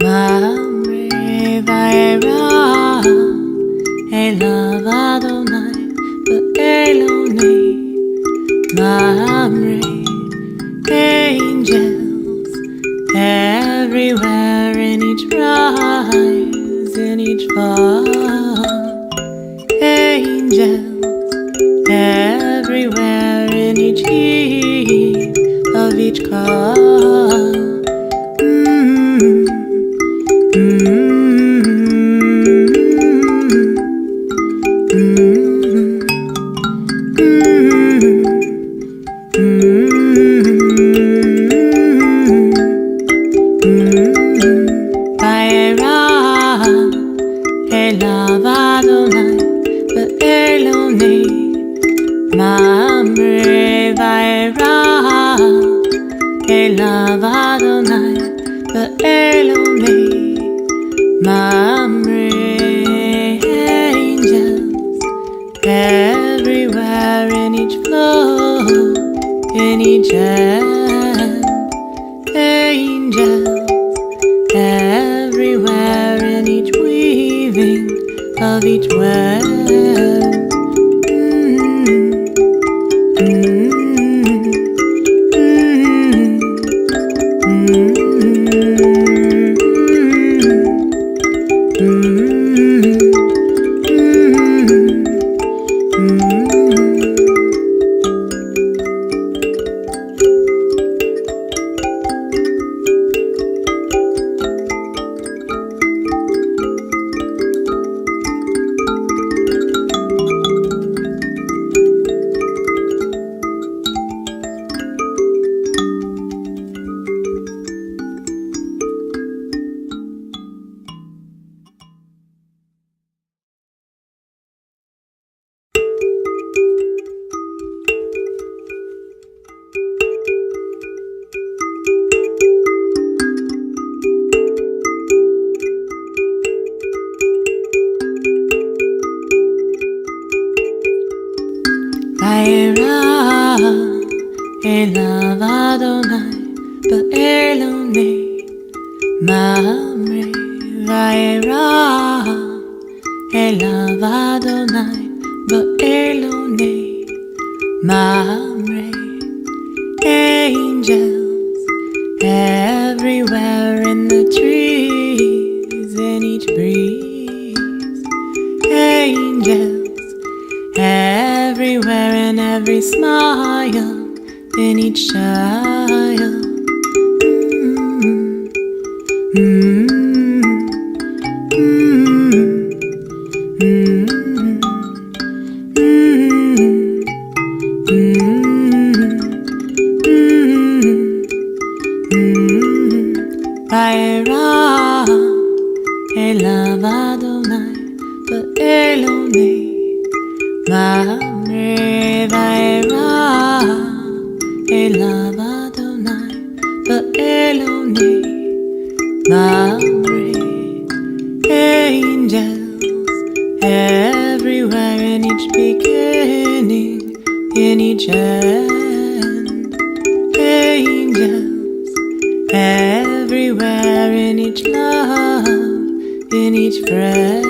Mamre Vaerya Elav Adonai Be'eloni Mamre angels everywhere in each rise, in each fall. Angels everywhere in each heap of each call. Elav Adonai Be'eloni Mamre Vaerya Elav Adonai Be'eloni Mamre angels everywhere in each flow, in each end. Angels everywhere in each weaving of each web. Vaerya Elav Adonai Be'eloni Mamre Vaerya Elav Adonai Be'eloni Mamre angels everywhere in the trees, in each breeze. Angels everywhere in every smile, in each child. Vaerya Elav Adonai Be'eloni Mamre Vaerya Elav Adonai Be'eloni Mamre angels everywhere in each beginning, in each end. Angels everywhere in each love, in each friend.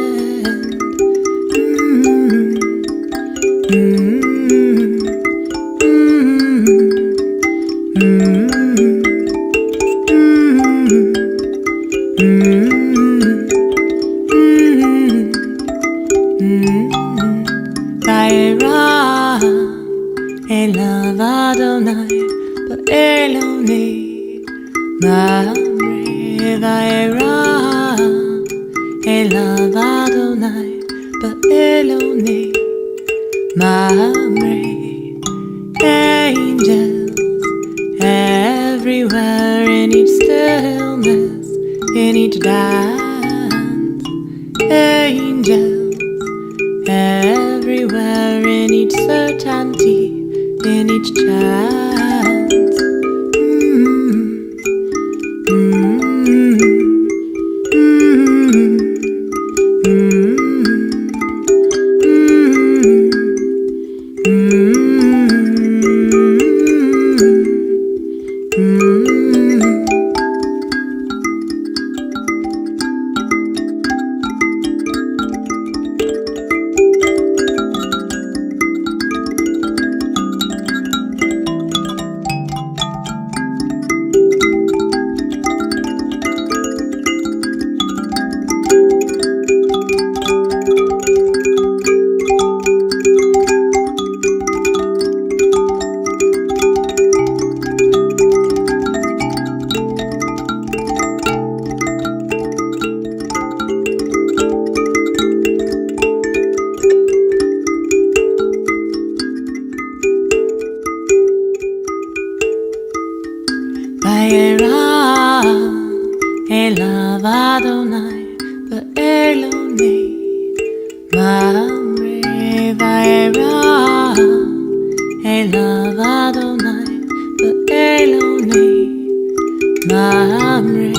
Vaerya Elav Adonai Be'eloni Mamre Vaerya Elav Adonai Be'eloni Mamre angels everywhere in each stillness, in each dance. Angels everywhere in each certainty, in each chance. Elav Adonai Be'elonei Mamre Vaerya Elav Adonai Be'elonei Mamre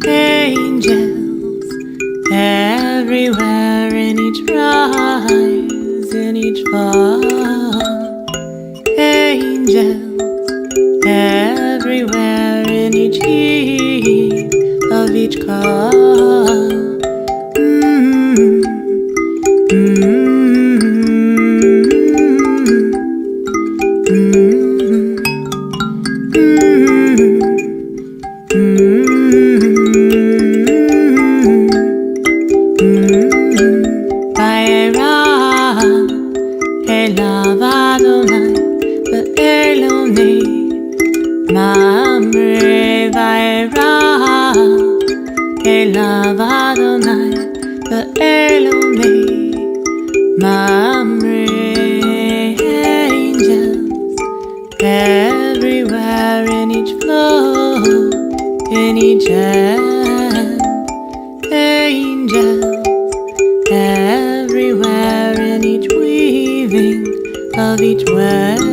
Angels everywhere in each rise, in each fall. Angels everywhere in each heap of each call. Elav Adonai Be'elonei Mamre Vaerya Elav Adonai Be'elonei Mamre Angels everywhere in each flow, in each end. Angels everywhere in each weaving of each web.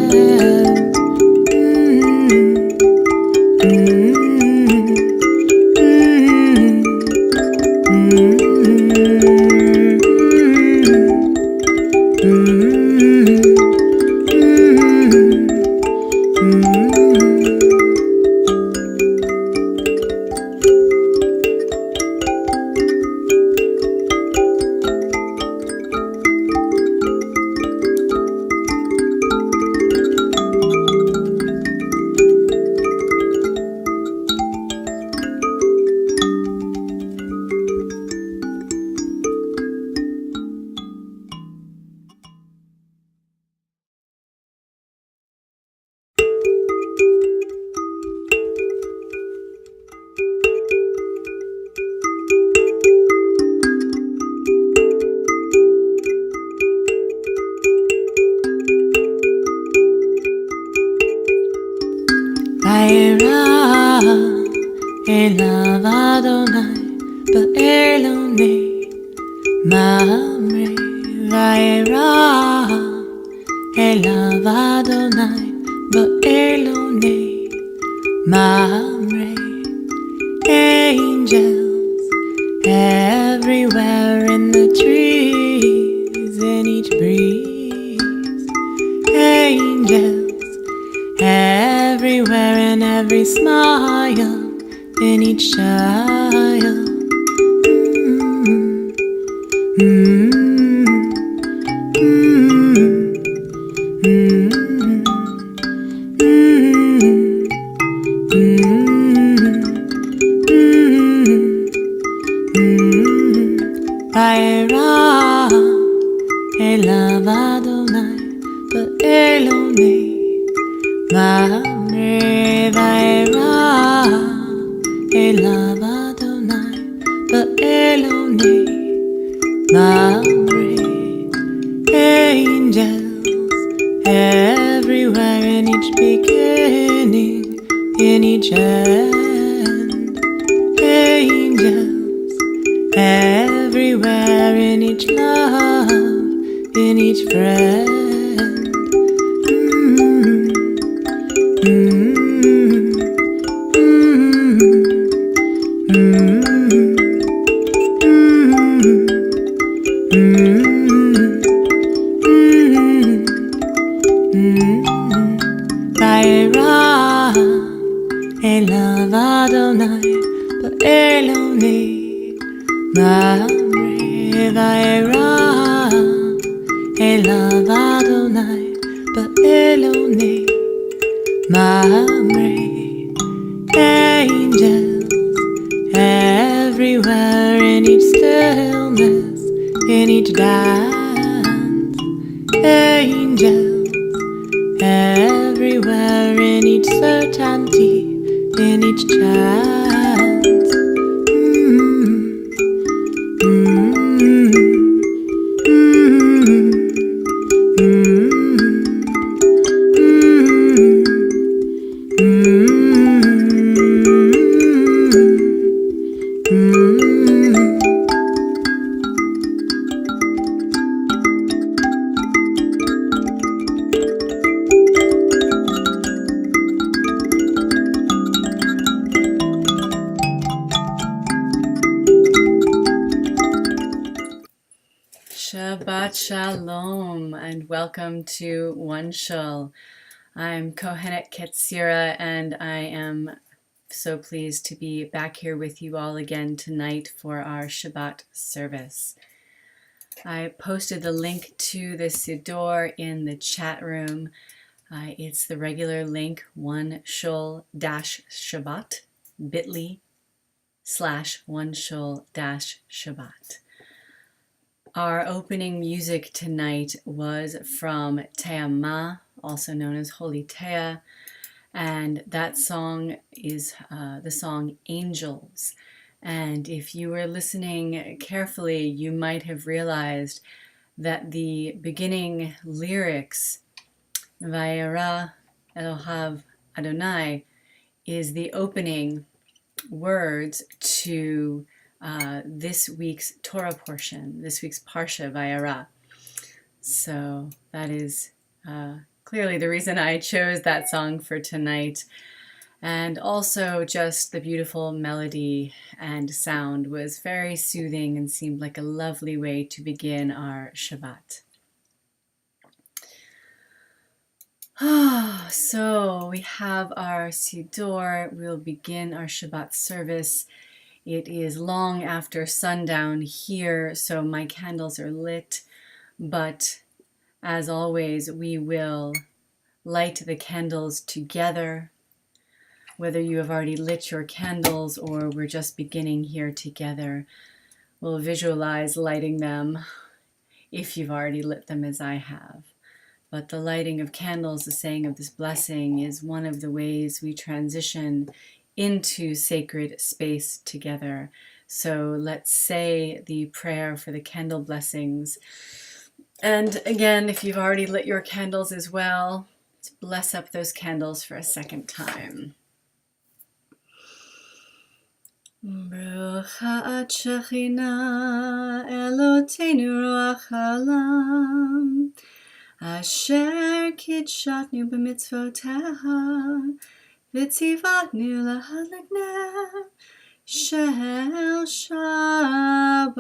Vaerya Elav Adonai Be'elonei Mamre Vaerya Elav Adonai Be'elonei Mamre Angels everywhere in the trees, in each breeze. Angels everywhere in every smile, in each child. Vaerya Elav Adonai Be'elonei Mamre Vaerya Elav Adonai Be'elonei Mamre Angels everywhere in each beginning, in each end. Angels everywhere in each love, in each friend. Vaerya Elav Adonai Be'elonei Mamre Vaerya Elav Adonai Be'elonei Mamre Angels everywhere in each stillness, in each dance. Angels everywhere in each certainty, in each chance. Shabbat Shalom and welcome to OneShul. I'm Kohenet Ketzira and I am so pleased to be back here with you all again tonight for our Shabbat service. I posted the link to the Siddur in the chat room. It's the regular link, OneShul-Shabbat, bit.ly/OneShul-Shabbat. Our opening music tonight was from Te'amah, also known as Holy Tea, and that song is the song Angels. And if you were listening carefully, you might have realized that the beginning lyrics, Vaerya Elohav Adonai, is the opening words to this week's Torah portion, this week's Parsha Vaerya. So that is clearly the reason I chose that song for tonight. And also just the beautiful melody and sound was very soothing and seemed like a lovely way to begin our Shabbat. So we have our Siddur. We'll begin our Shabbat service. It is long after sundown here, so my candles are lit, but as always, we will light the candles together, whether you have already lit your candles or we're just beginning here together. We'll visualize lighting them if you've already lit them as I have. But the lighting of candles, the saying of this blessing, is one of the ways we transition into sacred space together. So let's say the prayer for the candle blessings. And again, if you've already lit your candles as well, let's bless up those candles for a second time. Baruch ha'at Shekhinah Eloteinu Ruach Haolam Asher Kidshatnu b'mitzvoteha V'tzivatnu lahadlik ner shel Shabbat.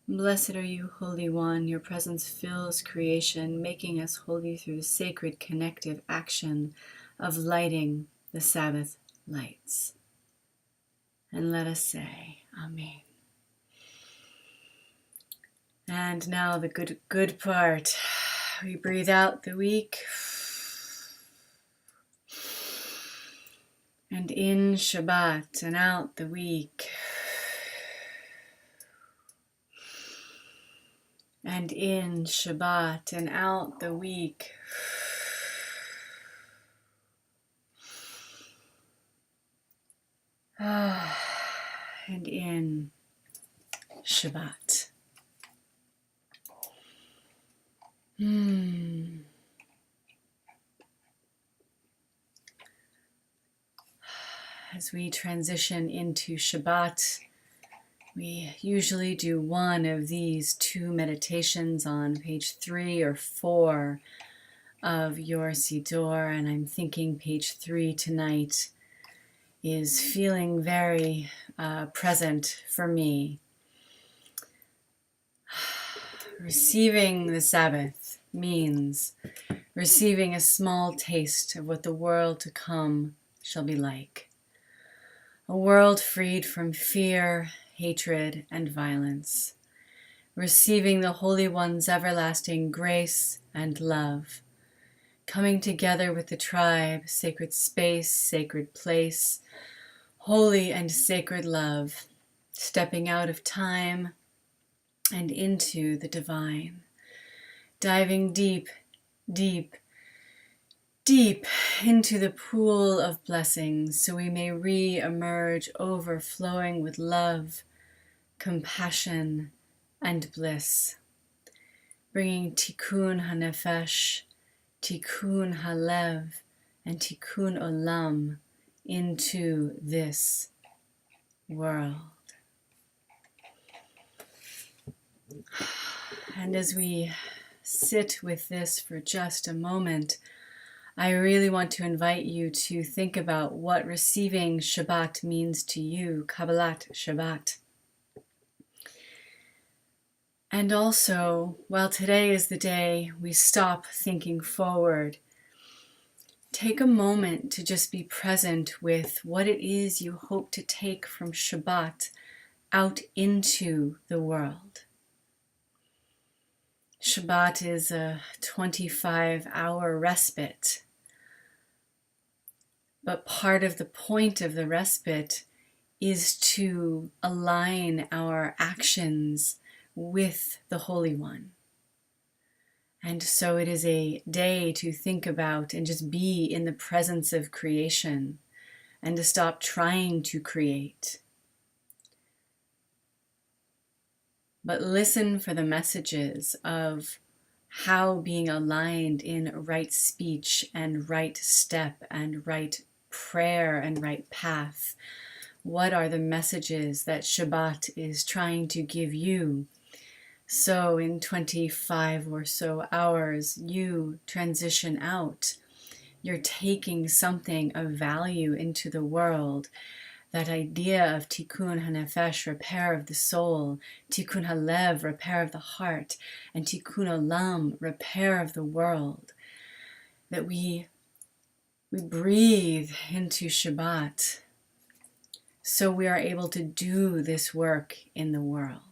Blessed are you, Holy One. Your presence fills creation, making us holy through the sacred connective action of lighting the Sabbath lights. And let us say, Amen. And now the good part. We breathe out the week. And in Shabbat and out the week. And in Shabbat and out the week. And in Shabbat. As we transition into Shabbat, we usually do one of these two meditations on page 3 or 4 of your Siddur, and I'm thinking page 3 tonight is feeling very present for me. Receiving the Sabbath means receiving a small taste of what the world to come shall be like. A world freed from fear, hatred, and violence. Receiving the Holy One's everlasting grace and love. Coming together with the tribe, sacred space, sacred place, holy and sacred love. Stepping out of time and into the divine. Diving deep, deep, deep into the pool of blessings so we may re-emerge overflowing with love, compassion, and bliss. Bringing tikkun hanefesh, tikkun halev, and tikkun olam into this world. And as we sit with this for just a moment, I really want to invite you to think about what receiving Shabbat means to you, Kabbalat Shabbat. And also, while today is the day we stop thinking forward, take a moment to just be present with what it is you hope to take from Shabbat out into the world. Shabbat is a 25-hour respite, but part of the point of the respite is to align our actions with the Holy One. And so it is a day to think about and just be in the presence of creation and to stop trying to create. But listen for the messages of how being aligned in right speech and right step and right prayer and right path. What are the messages that Shabbat is trying to give you? So in 25 or so hours, you transition out. You're taking something of value into the world. That idea of tikkun hanefesh, repair of the soul, tikkun halev, repair of the heart, and tikkun olam, repair of the world. That we breathe into Shabbat so we are able to do this work in the world.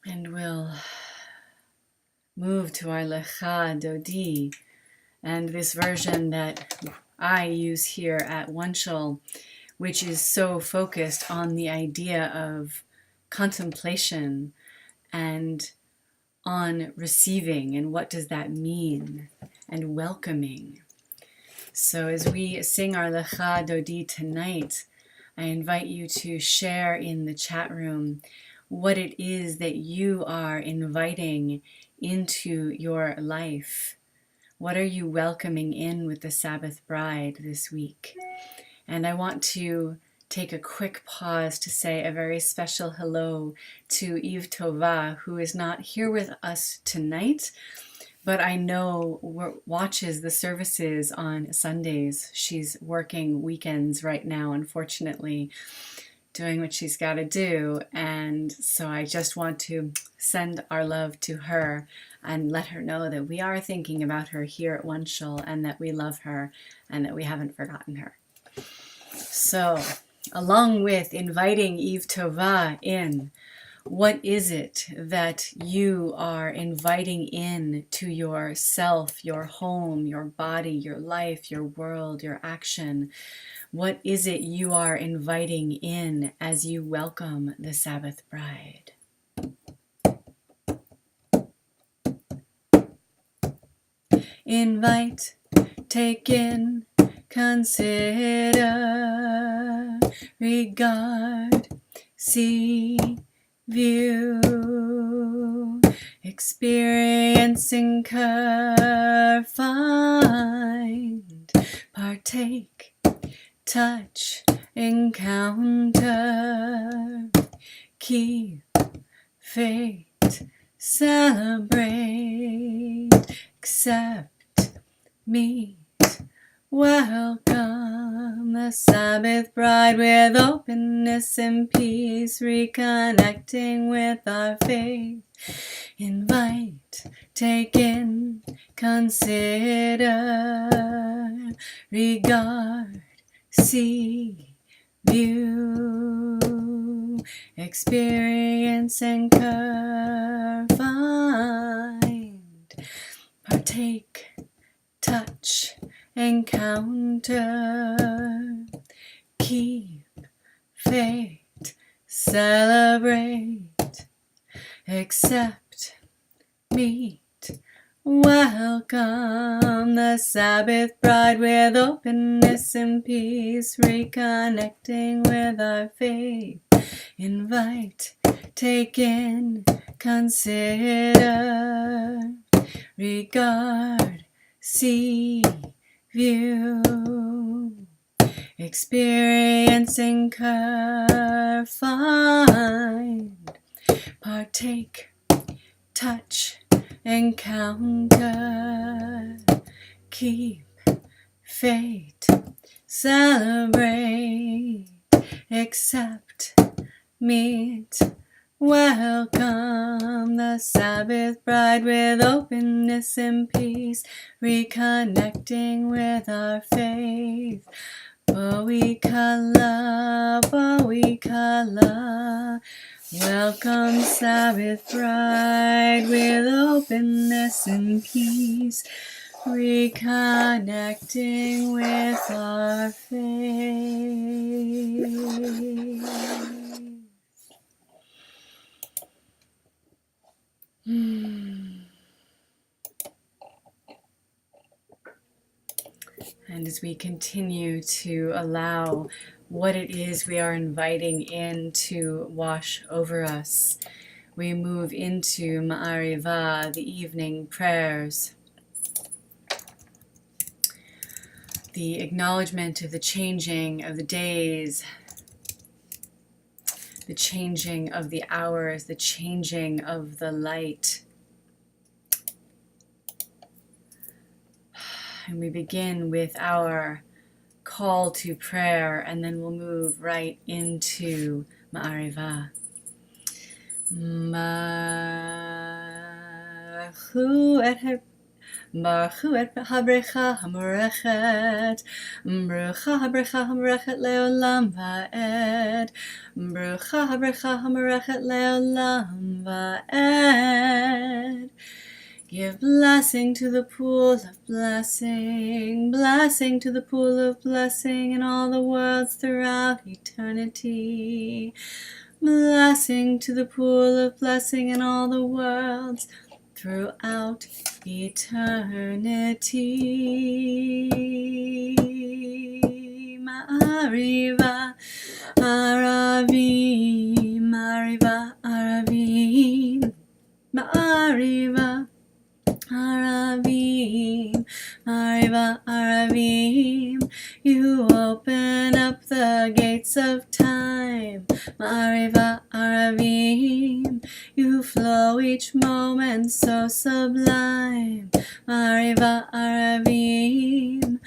And we'll move to our Lecha Dodi, and this version that I use here at OneShul, which is so focused on the idea of contemplation and on receiving, and what does that mean, and welcoming. So as we sing our Lecha Dodi tonight, I invite you to share in the chat room what it is that you are inviting into your life. What are you welcoming in with the Sabbath bride this week? And I want to take a quick pause to say a very special hello to Eve Tova, who is not here with us tonight, but I know watches the services on Sundays. She's working weekends right now, unfortunately, doing what she's got to do. And so I just want to send our love to her and let her know that we are thinking about her here at OneShul, and that we love her and that we haven't forgotten her. So, along with inviting Eve Tova in, what is it that you are inviting in to yourself, your home, your body, your life, your world, your action? What is it you are inviting in as you welcome the Sabbath bride? Invite, take in, consider, regard, see, view, experience, incur, find, partake, touch, encounter, keep, fate, celebrate, accept, meet, welcome the Sabbath bride with openness and peace, reconnecting with our faith. Invite, take in, consider, regard, see, view, experience, incur, find, partake, touch, encounter, keep, fate, celebrate, accept, meet, welcome the Sabbath bride with openness and peace, reconnecting with our faith. Invite, take in, consider, regard, see, view, experience, incur, find, partake, touch, encounter, keep, fate, celebrate, accept, meet. Welcome the Sabbath bride with openness and peace, reconnecting with our faith. Boikala, Boikala. Welcome, Sabbath bride, with openness and peace, reconnecting with our faith. And as we continue to allow what it is we are inviting in to wash over us, we move into Ma'ariva, the evening prayers, the acknowledgement of the changing of the days, the changing of the hours, the changing of the light. And we begin with our call to prayer, and then we'll move right into Ma'ariva. Baruchu et habrecha hamorechet, Barucha habrecha hamorechet leolam va'ed, Barucha habrecha hamorechet leolam va'ed. Give blessing to the pool of blessing, blessing to the pool of blessing in all the worlds throughout eternity. Blessing to the pool of blessing in all the worlds throughout eternity. Ma'ariva, Aravim, Ma'ariva, Aravim, Ma'ariva, Aravim, Ma'ariva, Aravim. You open up the gates of time, Ma'ariva, Aravim. You flow each moment so sublime, Ma'ariva, Aravim,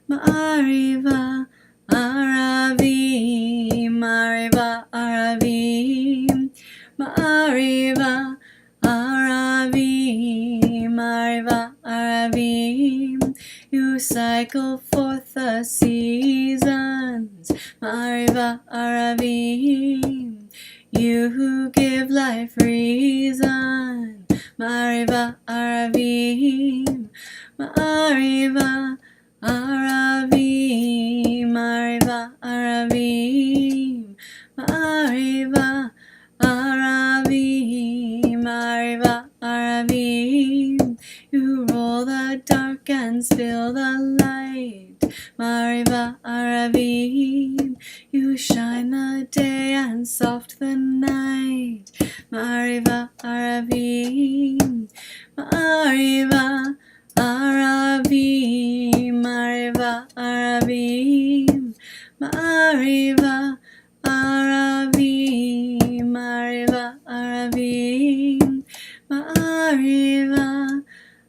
Ma'ariva, Aravim, Ma'ariva, Aravim, Ma'ariva, Aravim, Ma'ariva, Aravim. You cycle forth the seasons, Ma'ariva, Aravim. You who give life reason, Ma'ariva, Aravim, Ma'ariva, Aravim, Ma'ariva, Aravim, Ma'ariva, Aravim, Ma'ariva, Aravim. You roll the dark and spill the light, Ma'ariva, Aravim. You shine the day and soft the night, Ma'ariva, Aravim, Ma'ariva, Aravim, Ma'ariva, Aravim, Ma'ariva, Aravim, Ma'ariva, Aravim, Ma'ariva,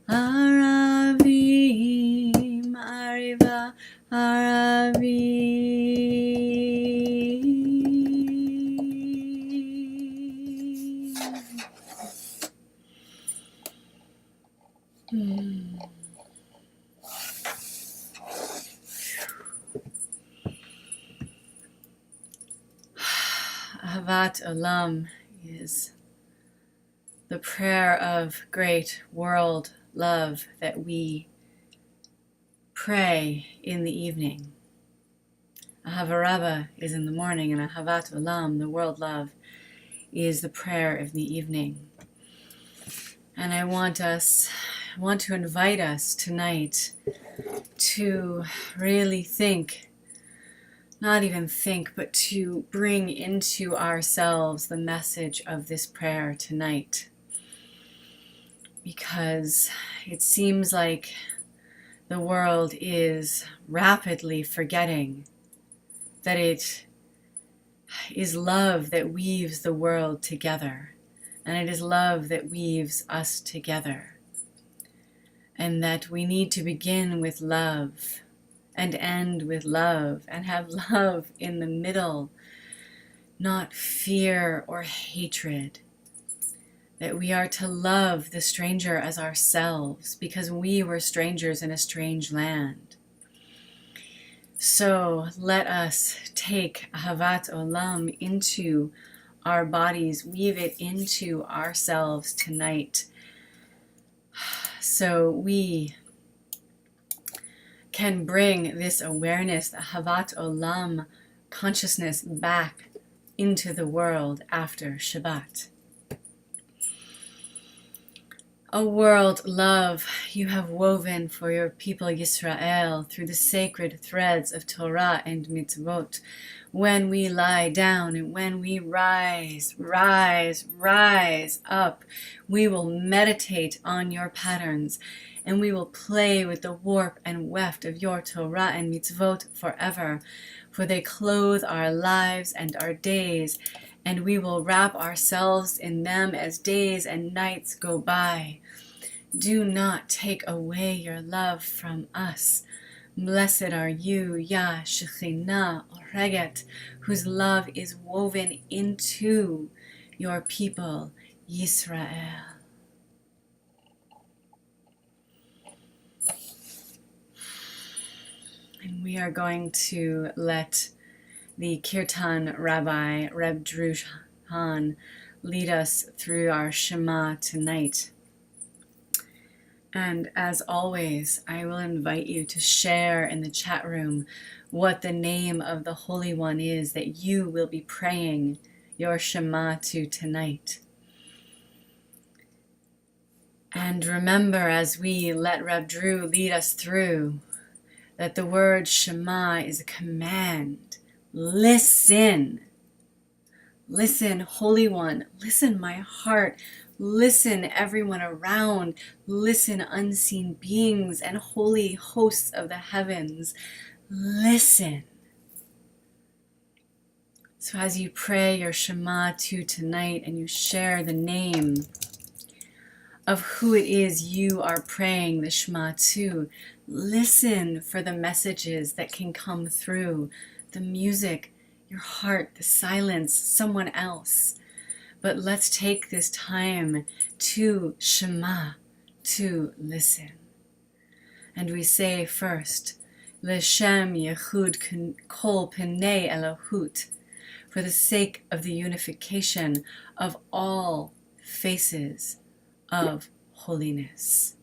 Aravim, Ma'ariva, Aravim. Ahavat Olam is the prayer of great world love that we pray in the evening. Ahavarava is in the morning, and Ahavat Olam, the world love, is the prayer of the evening. And I want to invite us tonight to really think, not even think, but to bring into ourselves the message of this prayer tonight. Because it seems like the world is rapidly forgetting that it is love that weaves the world together, and it is love that weaves us together, and that we need to begin with love and end with love and have love in the middle not fear or hatred. That we are to love the stranger as ourselves because we were strangers in a strange land. So let us take Ahavat Olam into our bodies, weave it into ourselves tonight, so we can bring this awareness, the Ahavat Olam consciousness, back into the world after Shabbat. A world, love, you have woven for your people Yisrael through the sacred threads of Torah and mitzvot. When we lie down and when we rise up, we will meditate on your patterns and we will play with the warp and weft of your Torah and mitzvot forever, for they clothe our lives and our days, and we will wrap ourselves in them as days and nights go by. Do not take away your love from us. Blessed are you, Yah Shekhinah Oreget, whose love is woven into your people, Yisrael. And we are going to let the Kirtan Rabbi, Reb Drush Han, lead us through our Shema tonight. And as always, I will invite you to share in the chat room what the name of the Holy One is that you will be praying your Shema to tonight. And remember, as we let Reb Drew lead us through, that the word Shema is a command. Listen. Listen, Holy One. Listen, my heart. Listen, everyone around. Listen, unseen beings and holy hosts of the heavens. Listen. So as you pray your Shema to tonight and you share the name of who it is you are praying the Shema to, listen for the messages that can come through, the music, your heart, the silence, someone else. But let's take this time to Shema, to listen. And we say first, L'Shem Yechud Kol Pnei Elohut, for the sake of the unification of all faces of holiness.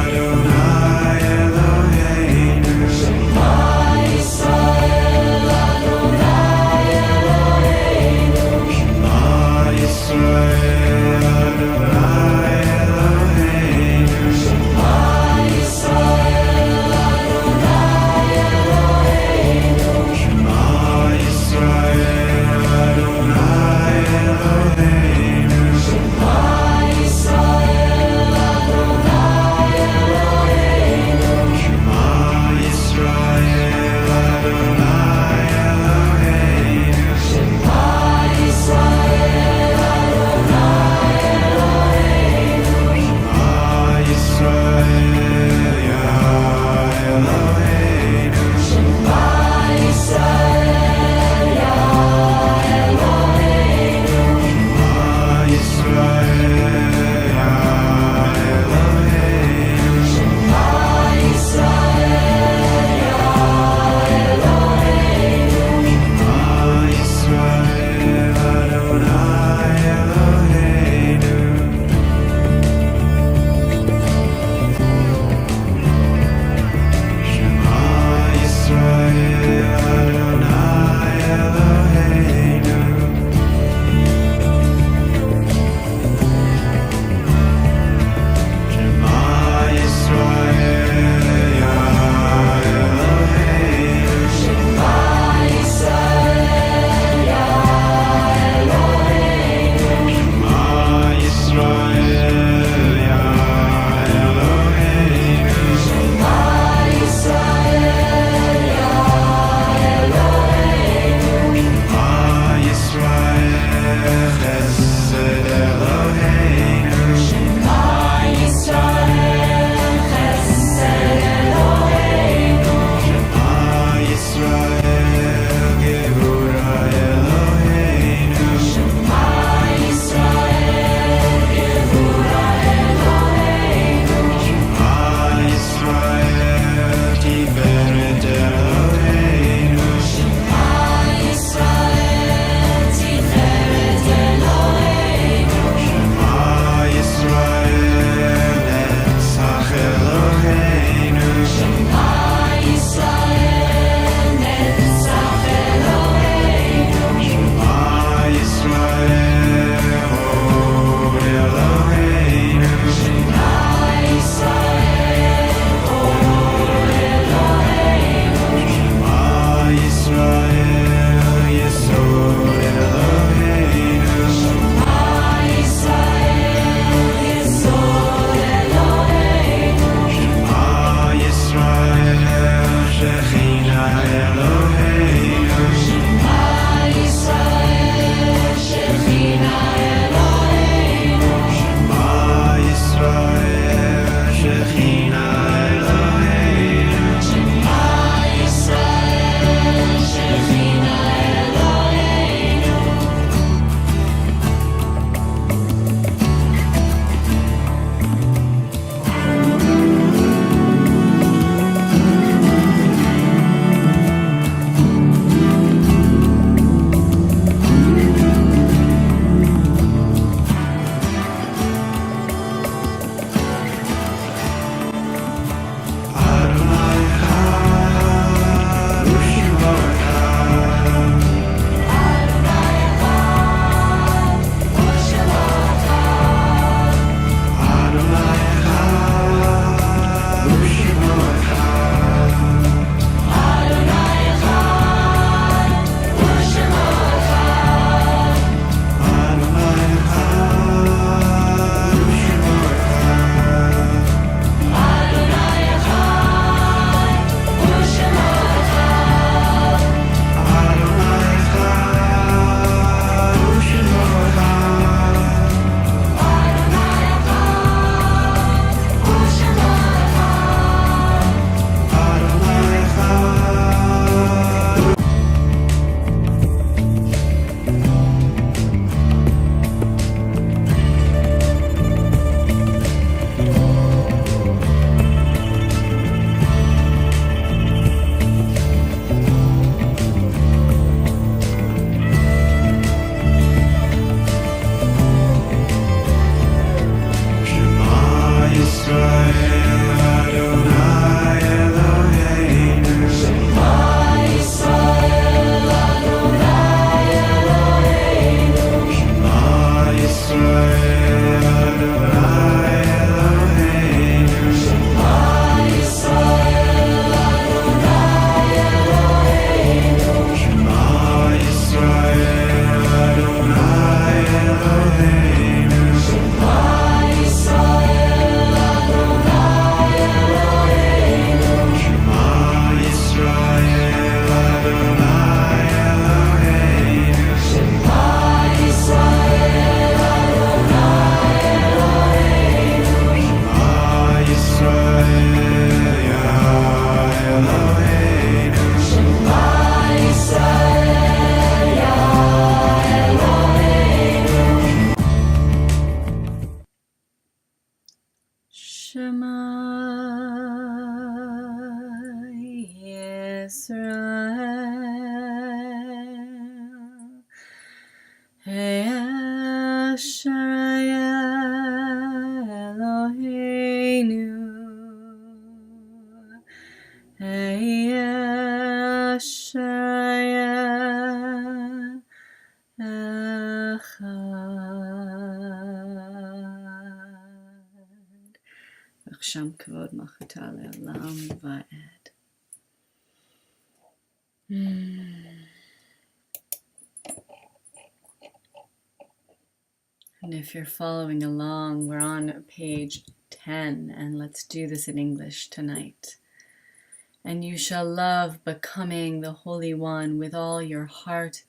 Adonai Eloheinu. Shema Asheraya Eloheinu Asheraya Echad V'chsham kavod malchuta le'olam va'ed. And if you're following along, we're on page 10, and let's do this in English tonight. And you shall love becoming the Holy One with all your heart,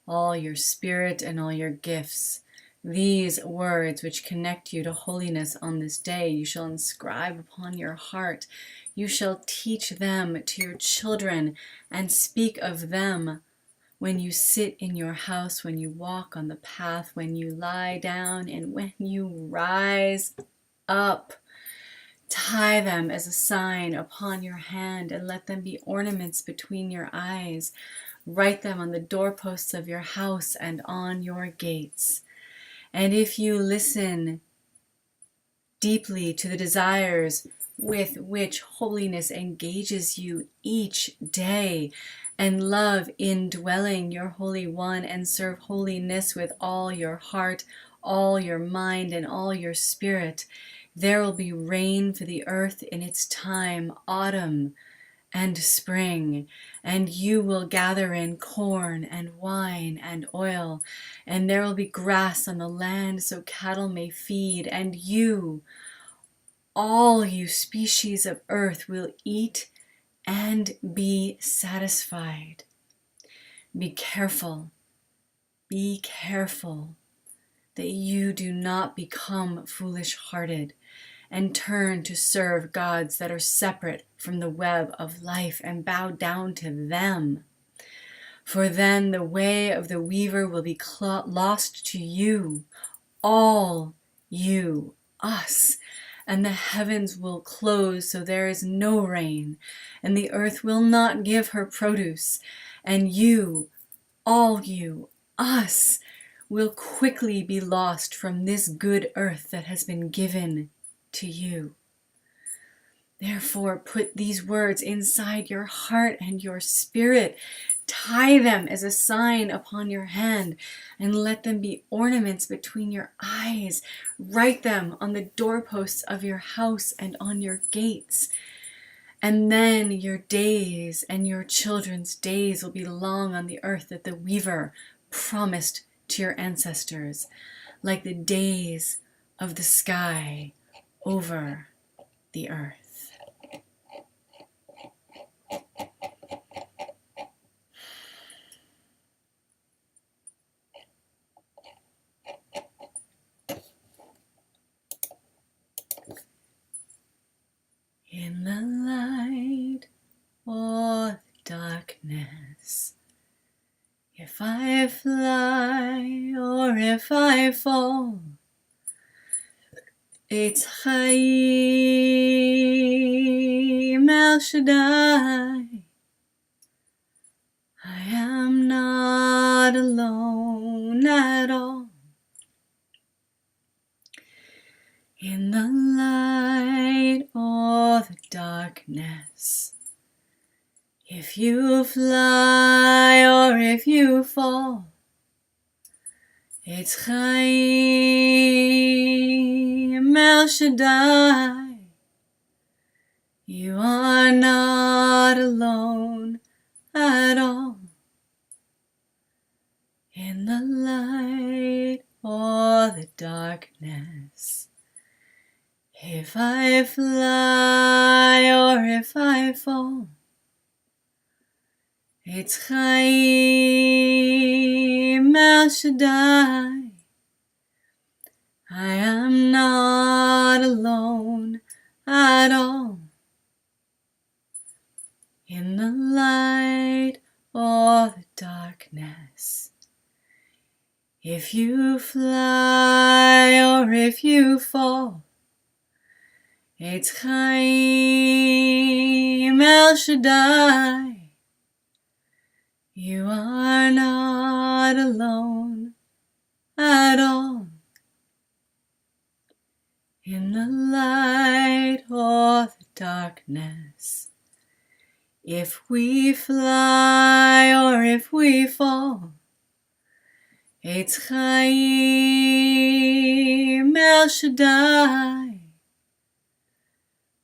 all your spirit, and all your gifts. These words which connect you to holiness on this day, you shall inscribe upon your heart. You shall teach them to your children and speak of them when you sit in your house, when you walk on the path, when you lie down, and when you rise up. Tie them as a sign upon your hand, and let them be ornaments between your eyes. Write them on the doorposts of your house and on your gates. And if you listen deeply to the desires with which holiness engages you each day, and love indwelling your Holy One, and serve holiness with all your heart, all your mind, and all your spirit, there will be rain for the earth in its time, autumn and spring, and you will gather in corn and wine and oil, and there will be grass on the land so cattle may feed, and you, all you species of earth, will eat and be satisfied. Be careful that you do not become foolish-hearted and turn to serve gods that are separate from the web of life and bow down to them. For then the way of the weaver will be lost to you, all you, us, and the heavens will close so there is no rain, and the earth will not give her produce, and you, all you, us, will quickly be lost from this good earth that has been given to you. Therefore, put these words inside your heart and your spirit. Tie them as a sign upon your hand, and let them be ornaments between your eyes. Write them on the doorposts of your house and on your gates. And then your days and your children's days will be long on the earth that the weaver promised to your ancestors, like the days of the sky over the earth. In the light or the darkness, if I fly or if I fall, it's Chaim El Shaddai. I am not alone at all. In the light or the darkness, if you fly or if you fall, it's Chaim El Shaddai. You are not alone at all. In the light or the darkness, if I fly or if I fall, it's Chaim El Shaddai. I am not alone at all. In the light or the darkness, if you fly or if you fall, it's Chaim El Shaddai. You are not alone at all. In the light or the darkness, if we fly or if we fall, Eitz Chaim El Shaddai,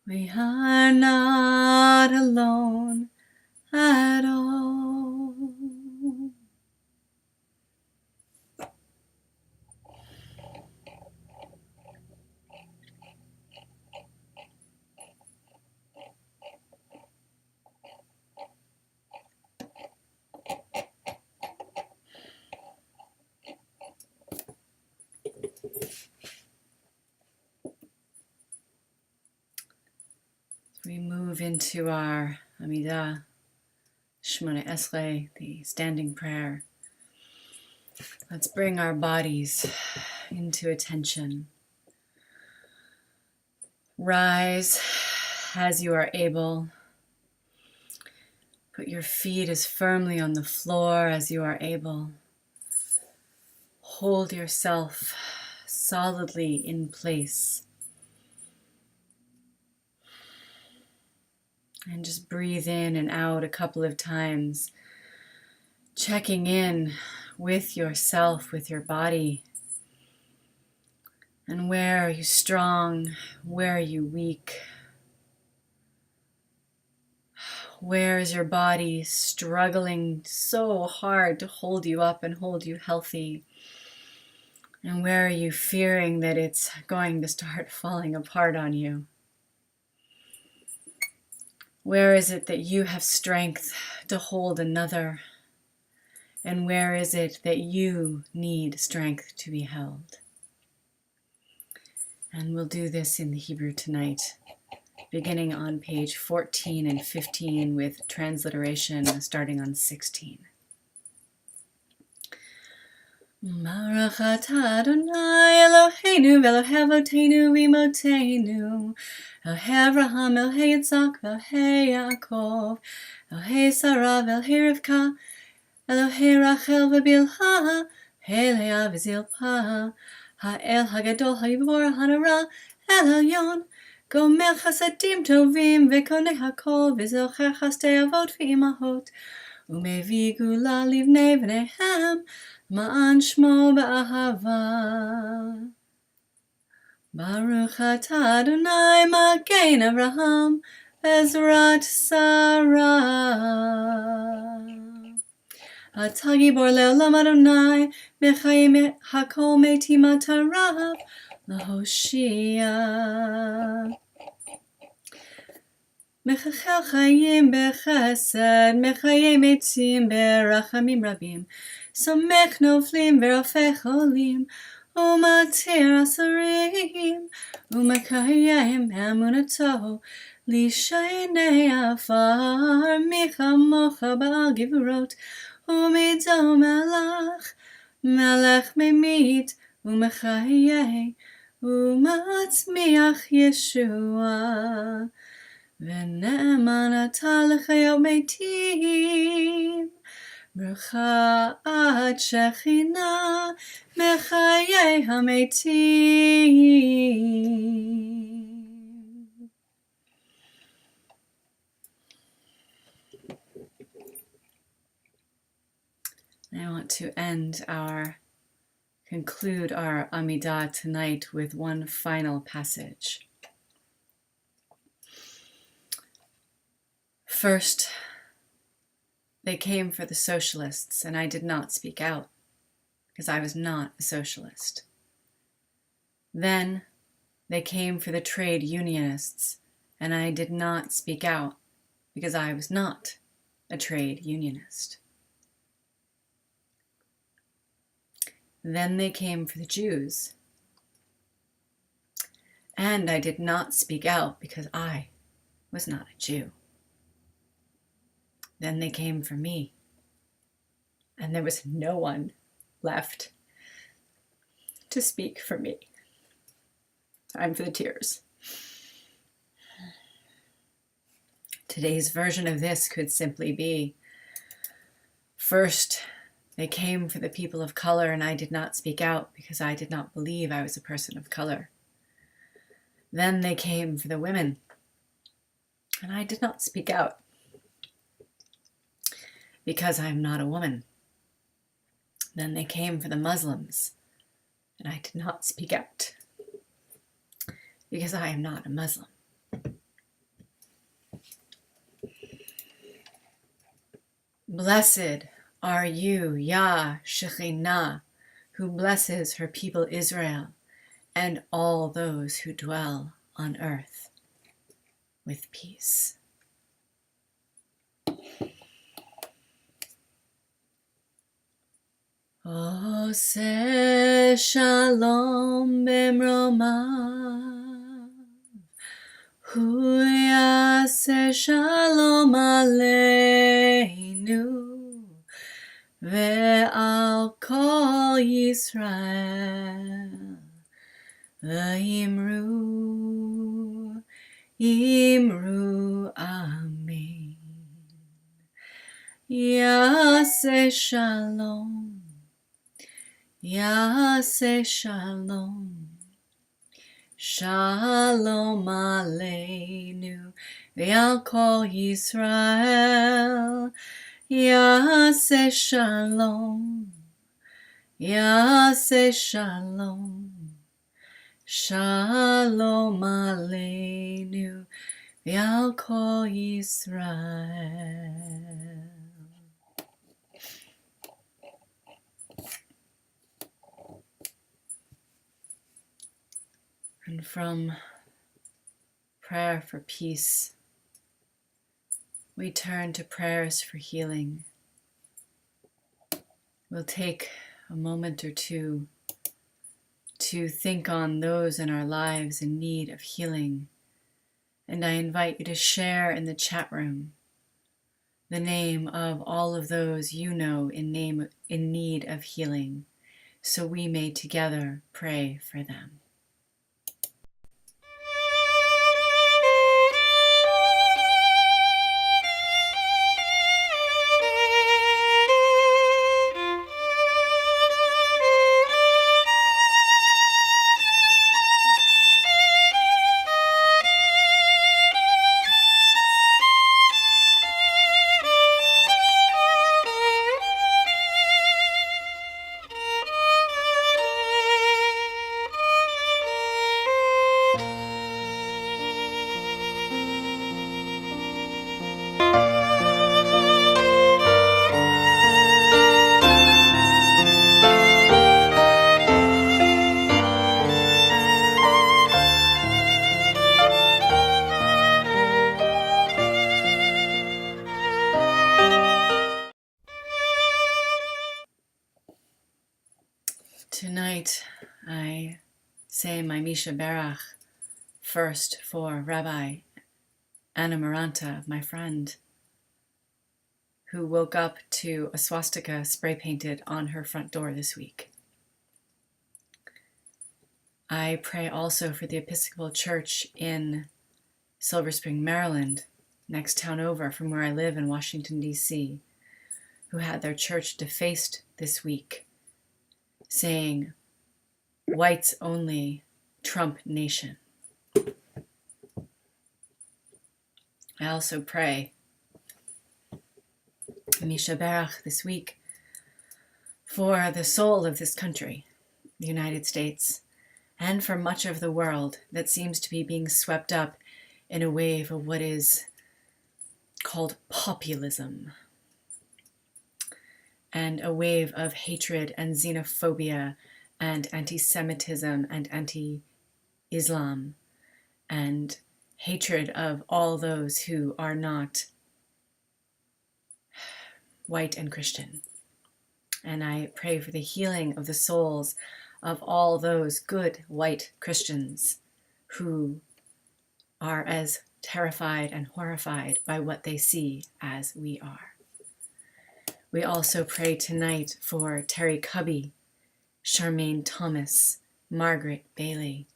we are not alone at all. We move into our Amidah Shmona Esrei, the standing prayer. Let's bring our bodies into attention. Rise as you are able. Put your feet as firmly on the floor as you are able. Hold yourself solidly in place. And just breathe in and out a couple of times, checking in with yourself, with your body. And where are you strong? Where are you weak? Where is your body struggling so hard to hold you up and hold you healthy? And where are you fearing that it's going to start falling apart on you? Where is it that you have strength to hold another? And where is it that you need strength to be held? And we'll do this in the Hebrew tonight, beginning on page 14 and 15 with transliteration starting on 16. Baruch Adonai Eloheinu v'Elohei Avotenu v'Imotenu Elohei Avraham, Elohei Yitzhak, Elohei Yaakov, Elohei Sarah, Elohei Rivka, Elohei Rachel v'Bilha, Leah v'Zilpa, Ha'el Hagadol Ha'Yivor Ha'Nara, El Elyon, Gomer Chasadim Tovim v'Konei Hakol v'Zocher Chastei Avot v'Imahot, U'Mevi Gula Livnei V'neihem, Ma'an Shmo Ba'ahava. Baruch atah Adonai Magen Avraham Ezrat Sarah. Atah Gibor Le'olam Adonai Mechayim Hakol Metim Atarav Lahoshia. Mechachel Chayim Bechesed Mechayim Metim Berachamim Rabim Somech Noflim Verofech Olim Umatir Asarim Umakayim Emunato Lishaynei Afar Michamocha Ba'al Givrot Umido Melach Melech Memit Umachayei Umatzmiach Yeshua V'ne'eman atah l'chayot meitim Bracha ad shechina mechayei hametim. I want to conclude our Amidah tonight with one final passage. First, they came for the socialists, and I did not speak out, because I was not a socialist. Then, they came for the trade unionists, and I did not speak out, because I was not a trade unionist. Then they came for the Jews, and I did not speak out, because I was not a Jew. Then they came for me, and there was no one left to speak for me. Time for the tears. Today's version of this could simply be, first, They came for the people of color, and I did not speak out because I did not believe I was a person of color. Then they came for the women, and I did not speak out because I am not a woman. Then they came for the Muslims, and I did not speak out because I am not a Muslim. Blessed are you, Yah Shekhinah, who blesses her people Israel and all those who dwell on earth with peace. Ose shalom b'mromah, hu yaseh shalom aleinu, ve'al kol Yisrael, ve'imru, imru amen. Yaseh shalom, Yaseh shalom, shalom aleinu, ve'al kol Yisrael. Yaseh shalom, Yaseh shalom, shalom aleinu, ve'al kol Yisrael. And from prayer for peace, we turn to prayers for healing. We'll take a moment or two to think on those in our lives in need of healing. And I invite you to share in the chat room the name of all of those you know in need of healing, so we may together pray for them. Tonight, I say my Misha Berach first for Rabbi Anna Maranta, my friend, who woke up to a swastika spray painted on her front door this week. I pray also for the Episcopal Church in Silver Spring, Maryland, next town over from where I live in Washington, D.C., who had their church defaced this week, saying, "Whites only, Trump nation." I also pray, Misha Berach this week, for the soul of this country, the United States, and for much of the world that seems to be being swept up in a wave of what is called populism, and a wave of hatred and xenophobia and anti-Semitism and anti-Islam and hatred of all those who are not white and Christian. And I pray for the healing of the souls of all those good white Christians who are as terrified and horrified by what they see as we are. We also pray tonight for Terry Cubby, Charmaine Thomas, Margaret Bailey.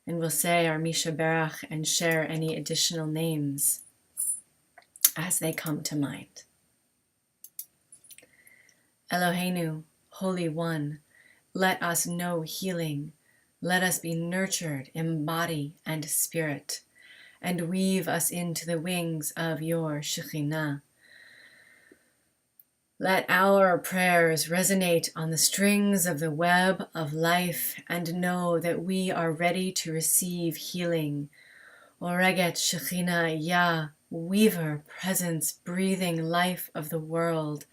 And we'll say our Misha Berach and share any additional names as they come to mind. Eloheinu, Holy One, let us know healing. Let us be nurtured in body and spirit, and weave us into the wings of your Shekhinah. Let our prayers resonate on the strings of the web of life, and know that we are ready to receive healing. Oreget Shekhinah Yah, weaver, presence, breathing life of the world.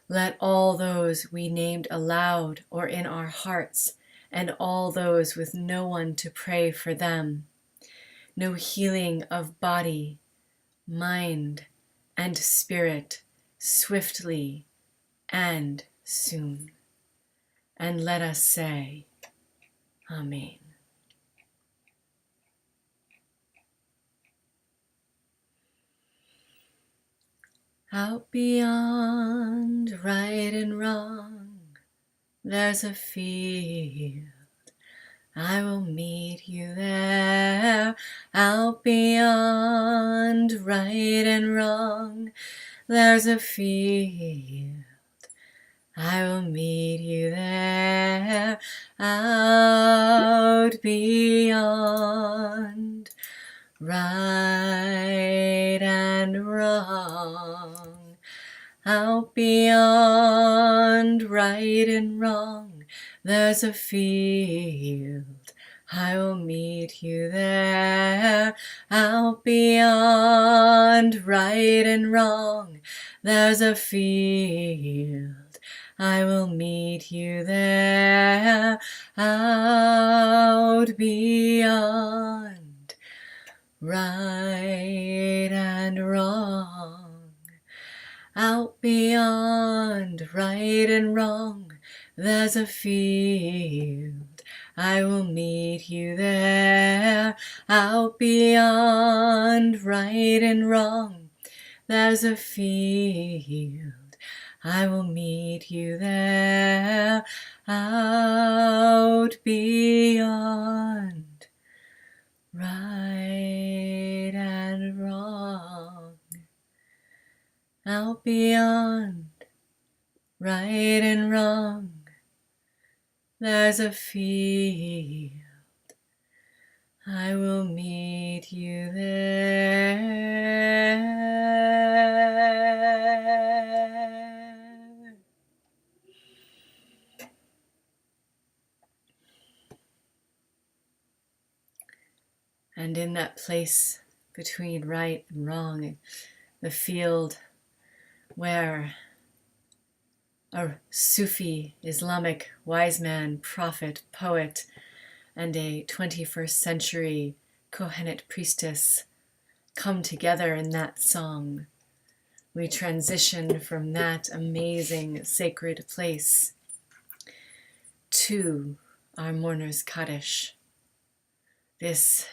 Let all those we named aloud or in our hearts, and all those with no one to pray for them, know healing of body, mind, and spirit swiftly and soon. And let us say, Amen. Out beyond right and wrong, there's a field. I will meet you there. Out beyond right and wrong, there's a field. I will meet you there. Out beyond right and wrong, out beyond right and wrong, there's a field. I will meet you there. Out beyond right and wrong, there's a field. I will meet you there. Out beyond right and wrong, out beyond right and wrong, there's a field. I will meet you there. Out beyond right and wrong, there's a field. I will meet you there. Out beyond right and wrong, out beyond right and wrong, there's a field. I will meet you there. And in that place between right and wrong, the field where a Sufi, Islamic wise man, prophet, poet, and a 21st century Kohenet priestess come together in that song, we transition from that amazing sacred place to our mourner's Kaddish, this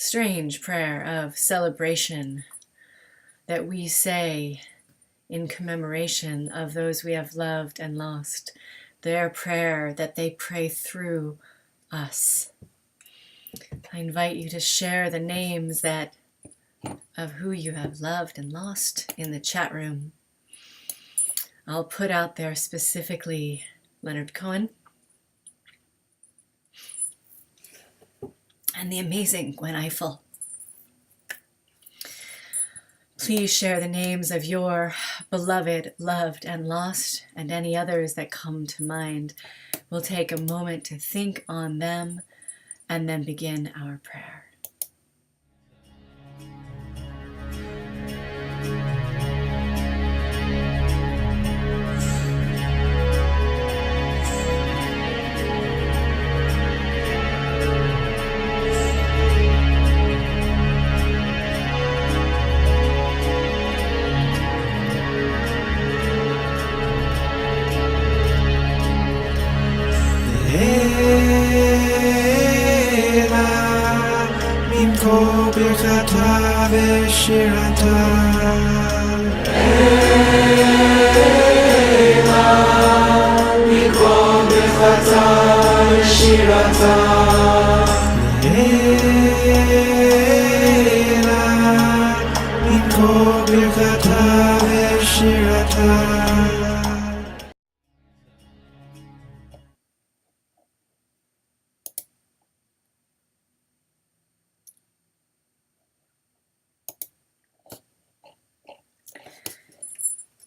strange prayer of celebration that we say in commemoration of those we have loved and lost, their prayer that they pray through us. I invite you to share the names of who you have loved and lost in the chat room. I'll put out there specifically Leonard Cohen and the amazing Gwen Eiffel. Please share the names of your beloved, loved, and lost, and any others that come to mind. We'll take a moment to think on them and then begin our prayer.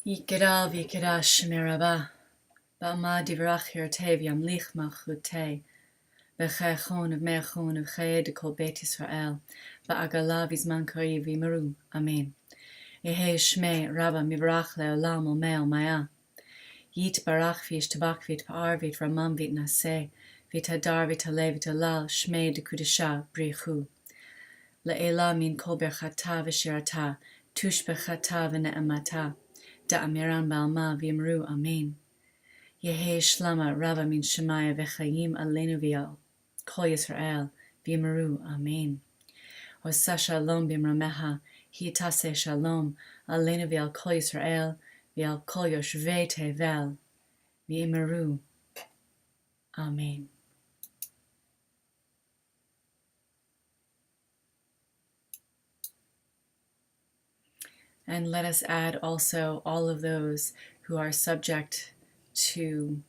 Yikira v'yikira shmeraba. Ba'ma divrach hirtev yamlich malchutei. B'chayachon v'meyachon v'chayed kol Beit Yisrael. Ba'agala v'zman kari v'yimaru. Amen. Yehe shmei rabba mivrach le'olam omei maya. Yit barach v'yishtabach v'yitpa'ar v'yitramam v'yitnaseh. V'yitadar v'yitale v'yitalal shmei dekudesha brichu. Le'ela min kol berchata v'shirata. Tush bechata v'ne'amata. Da'amiran ba'alma v'yimru. Amen. Yehe shlama rava min shemaya v'chayim aleinu v'yal. Kol Yisrael v'yimru. Amen. Osa shalom b'imrameha. Hitase shalom aleinu v'yal kol Yisrael v'yal kol yoshvei tevel v'yimru. Amen. And let us add also all of those who are subject to,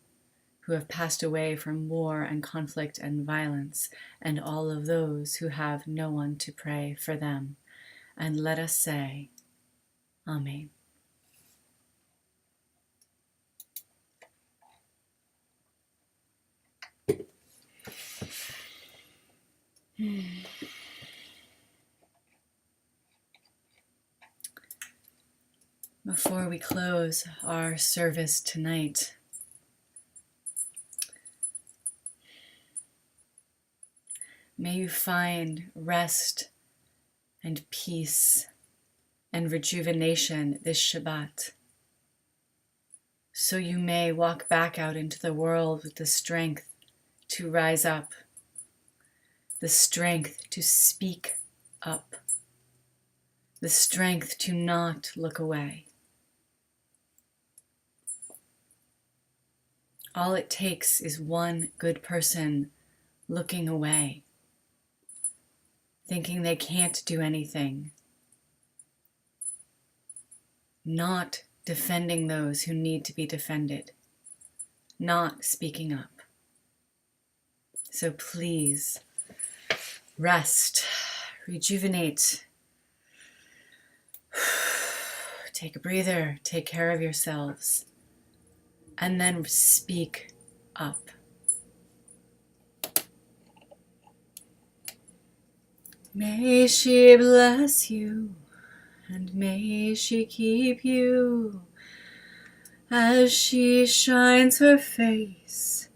who have passed away from war and conflict and violence, and all of those who have no one to pray for them. And let us say, Amen. Before we close our service tonight, may you find rest and peace and rejuvenation this Shabbat, so you may walk back out into the world with the strength to rise up, the strength to speak up, the strength to not look away. All it takes is one good person looking away, thinking they can't do anything, not defending those who need to be defended, not speaking up. So please, rest, rejuvenate, take a breather, take care of yourselves, and then speak up. May she bless you, and may she keep you as she shines her face.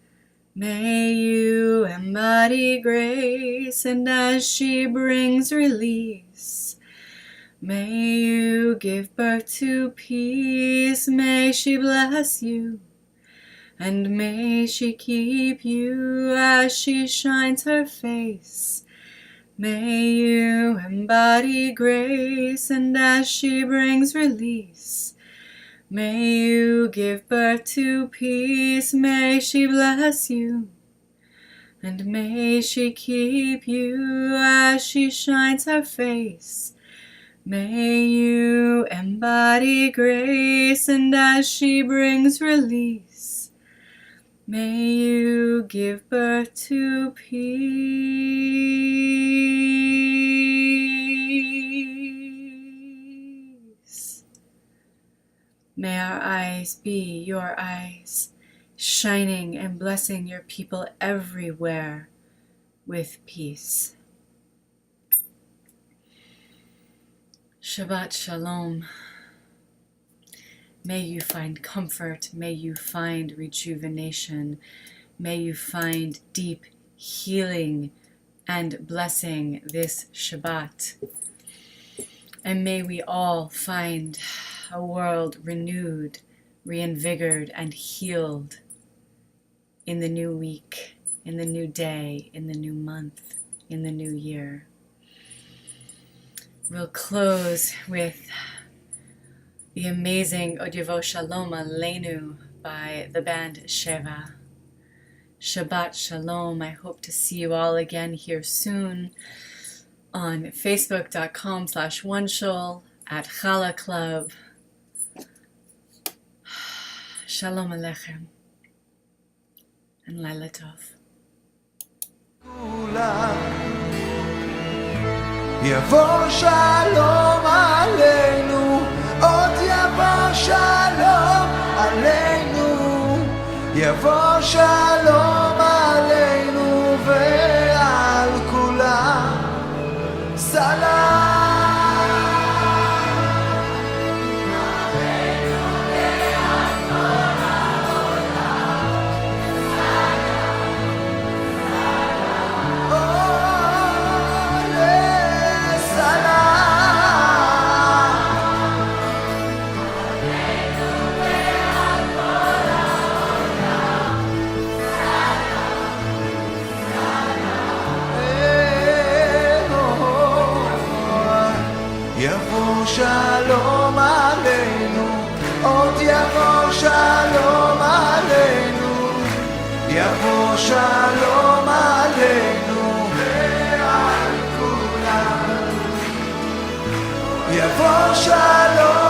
May you embody grace, and as she brings release, may you give birth to peace. May she bless you, and may she keep you as she shines her face. May you embody grace, and as she brings release, may you give birth to peace. May she bless you, and may she keep you as she shines her face. May you embody grace, and as she brings release, may you give birth to peace. May our eyes be your eyes, shining and blessing your people everywhere with peace. Shabbat Shalom. May you find comfort, may you find rejuvenation, may you find deep healing and blessing this Shabbat. And may we all find a world renewed, reinvigorated, and healed in the new week, in the new day, in the new month, in the new year. We'll close with the amazing Odyevo Shalom Aleinu by the band Sheva. Shabbat Shalom. I hope to see you all again here soon on facebook.com/OneShul, at Challah Club. Shalom Aleichem and Laila Tov. יבוא שלום עלינו, עוד יבוא שלום יבוא שלום עלינו ועל כולם סלם. יבוא שלום עלינו, עוד יבוא שלום עלינו, יבוא שלום עלינו ועל כולם, יבוא שלום